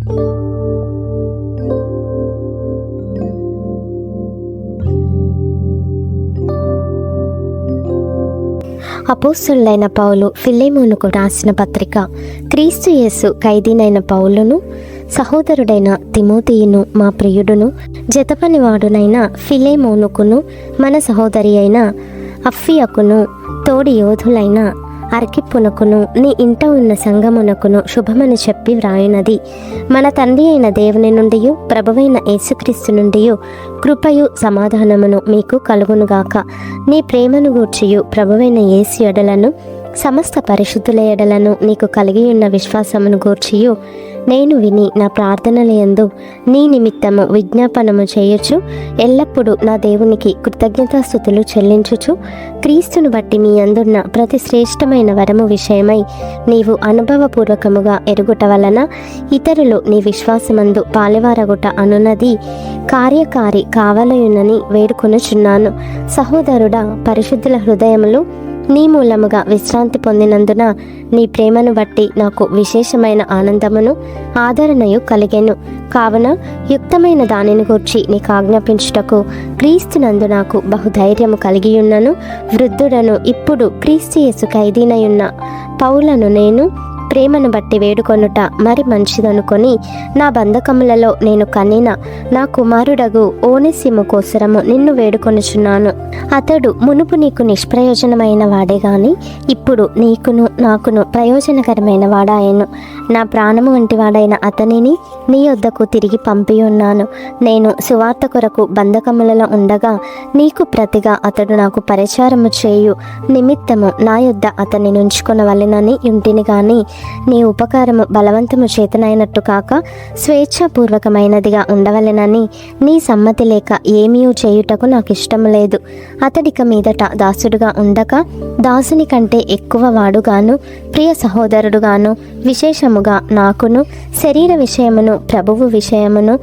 అపోస్తలుడైన పౌలు ఫిలెమోనుకు రాసిన పత్రిక. క్రీస్తు యేసు ఖైదీనైన పౌలును, సహోదరుడైన తిమోతియును, మా ప్రియుడును, జతపనివాడునైన ఫిలెమోనుకును, మన సహోదరి అయిన అప్ఫియకును, తోడి యోధులైన అర్కిప్పునకును, నీ ఇంట ఉన్న సంగమునకును శుభమని చెప్పి వ్రాయినది. మన తండ్రి అయిన దేవుని నుండి, ప్రభువైన యేసుక్రీస్తు నుండి కృపయు సమాధానమును మీకు కలుగునుగాక. నీ ప్రేమను గూర్చియు ప్రభువైన యేసు ఎడలను, సమస్త పరిశుద్ధుల ఎడలను నీకు కలిగి ఉన్న విశ్వాసమును గూర్చియు నేను విని నా ప్రార్థనలయందు నీ నిమిత్తము విజ్ఞాపనము చేయొచ్చు ఎల్లప్పుడూ నా దేవునికి కృతజ్ఞతాస్తుతులు చెల్లించుచు, క్రీస్తును బట్టి మీ అందున్న ప్రతి శ్రేష్టమైన వరము విషయమై నీవు అనుభవపూర్వకముగా ఎరుగుట వలన ఇతరులు నీ విశ్వాసమందు పాలివారగుట అనున్నది కార్యకారి కావలయునని వేడుకొనుచున్నాను. సహోదరుడా, పరిశుద్ధుల హృదయములు నీ మూలముగా విశ్రాంతి పొందినందున నీ ప్రేమను బట్టి నాకు విశేషమైన ఆనందమును ఆదరణయు కలిగెను. కావున యుక్తమైన దానిని గూర్చి నీకు ఆజ్ఞాపించుటకు క్రీస్తునందు నాకు బహుధైర్యము కలిగియున్నను. వృద్ధుడను ఇప్పుడు క్రీస్తు యేసు ఖైదీనయున్న పౌలను నేను ప్రేమను బట్టి వేడుకొనుట మరి మంచిదనుకొని నా బంధకములలో నేను కనిన నా కుమారుడగు ఓనేసిము కోసరము నిన్ను వేడుకొనుచున్నాను. అతడు మునుపు నీకు నిష్ప్రయోజనమైన వాడే గాని ఇప్పుడు నీకును నాకును ప్రయోజనకరమైన వాడాయను. నా ప్రాణము వంటి వాడైన అతనిని నీ యొద్దకు తిరిగి పంపి ఉన్నాను. నేను సువార్త కొరకు బంధకములలో ఉండగా నీకు ప్రతిగా అతడు నాకు పరిచారము చేయు నిమిత్తము నా యొద్ద అతన్ని ఉంచుకొనవలెనని యుంటిని గాని నీ ఉపకారము బలవంతము చేతనైనట్టు కాక స్వేచ్ఛాపూర్వకమైనదిగా ఉండవలెనని నీ సమ్మతి లేక ఏమీ చేయుటకు నాకు ఇష్టము లేదు. అతడిక మీదట దాసుడుగా ఉండక దాసుని కంటే ఎక్కువ వాడుగాను, ప్రియ సహోదరుడుగాను, విశేషముగా నాకును, శరీర విషయమును ప్రభువు విషయమును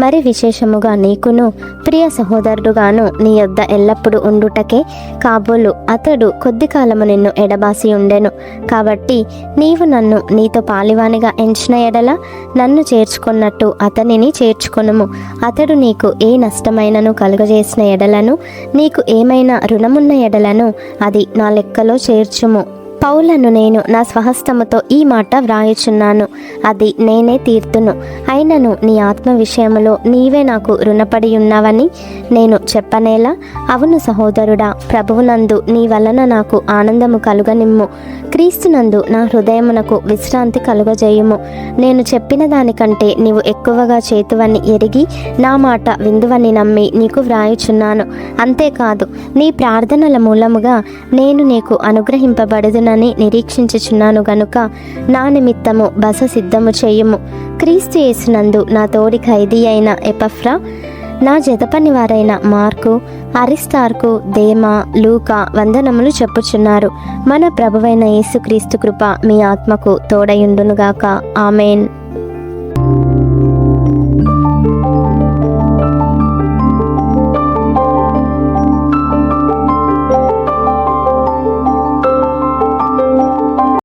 మరి విశేషముగా నీకును ప్రియ సహోదరుడుగాను నీ యొద్ద ఎల్లప్పుడూ ఉండుటకే కాబోలు. అతడు కొద్ది కాలము నిన్ను ఎడబాసి ఉండెను. కాబట్టి నీవు నన్ను నీతో పాలివానిగా ఎంచిన ఎడల నన్ను చేర్చుకున్నట్టు అతనిని చేర్చుకొనుము. అతడు నీకు ఏ నష్టమైనను కలుగజేసిన ఎడలను, నీకు ఏమైనా రుణమున్న ఎడలను అది నా లెక్కలో చేర్చుము. పౌలను నేను నా స్వహస్తముతో ఈ మాట వ్రాయుచున్నాను, అది నేనే తీర్తును. అయినను నీ ఆత్మ విషయములో నీవే నాకు రుణపడి ఉన్నావని నేను చెప్పనేలా? అవును సహోదరుడా, ప్రభువునందు నీ వలన నాకు ఆనందము కలుగనిమ్ము. క్రీస్తునందు నా హృదయమునకు విశ్రాంతి కలుగజేయుము. నేను చెప్పిన దానికంటే నీవు ఎక్కువగా చేతువని ఎరిగి నా మాట విందువని నమ్మి నీకు వ్రాయుచున్నాను. అంతేకాదు, నీ ప్రార్థనల మూలముగా నేను నీకు అనుగ్రహింపబడుదునని నిరీక్షించుచున్నాను గనుక నా నిమిత్తము బస సిద్ధము చేయుము. క్రీస్తు యేసునందు నా తోడి ఖైదీ అయిన ఎపఫ్రా, నా జతపని వారైన మార్కు, అరిస్తార్కు, దేమా, లూకా వందనములు చెప్పుచున్నారు. మన ప్రభువైన యేసుక్రీస్తు కృప మీ ఆత్మకు తోడయుండునుగాక. ఆమెన్.